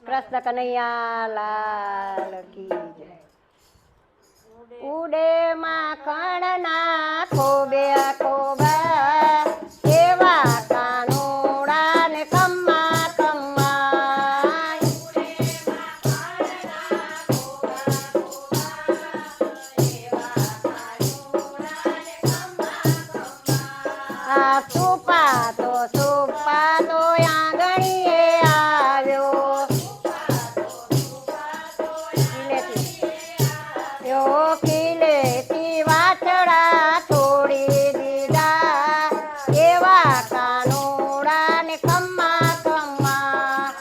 કૃષ્ણ કનૈયા લાલ કી જય. ઉડે માખણના ખોબે ખોબા એવા કાનુડા ને કમ્મા કમ્મા. આ સુપા તો આંગણીએ આવ્યો. કિલેથી વાછડા તોડી દીધા એવા કાનુડા ને કમ્મા કમ્મા.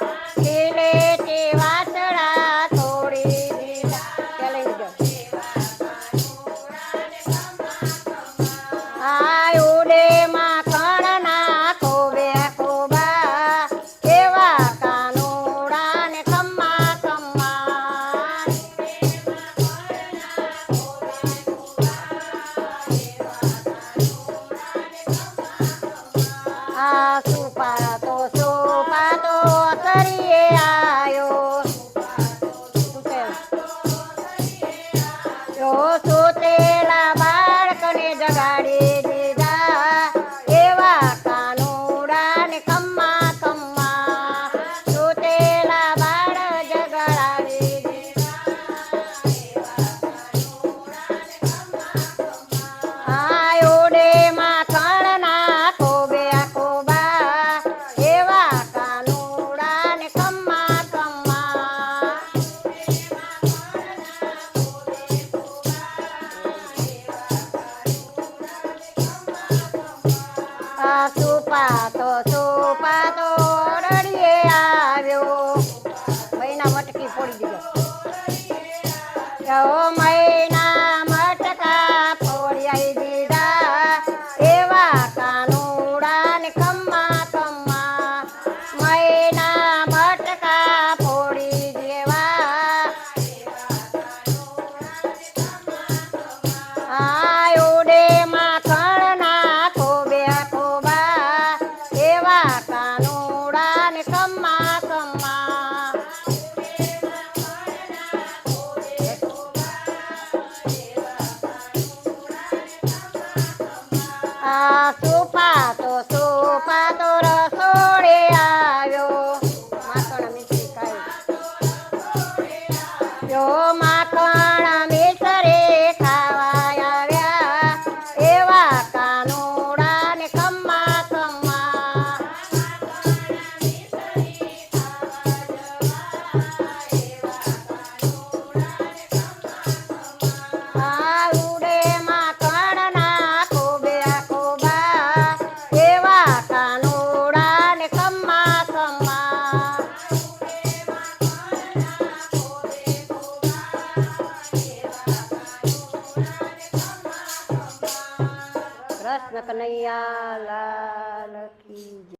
કિલેથી વાછડા તોડી દીધા. આ ઉડે માખણના ખોબે ખોબા એવા કાનુડા ને કમ્મા કમ્મા. આ સુપા તો કરીએ આયો. સુતેલા બાળકને જગાડી દીધા એવા કાનુડા ને કમ્મા કમ્મા. સુતેલા બાળક જગાડી દીધા. આ ઉડે માખણના ખોબે ખોબા એવા કાનુડા ને કમ્મા કમ્મા. આ સુપા તો રડીએ આવ્યો. મૈના મટકી ફોડી દીધો. મૈના મટકા ફોડી દીધા એવા કાનુડા ને કમ્મા કમ્મા. મૈના મટકા ફોડી દેવા. આ ઉડે માખણના ખોબે ખોબા એવા કાનુડા ને કમ્મા કમ્મા. આ સુપા તો રસોડે આવ્યો. માખણ મિશ્રી ખાય. માખણ મિશ્રે ખાવા આવ્યા એવા કાનુડા ને કમ્મા કમ્મા. આ ઉડે માખણના ખોબે ખોબા એવા કાનુડા ને કમ્મા કમ્મા. કૃષ્ણ કનૈયા લાલ.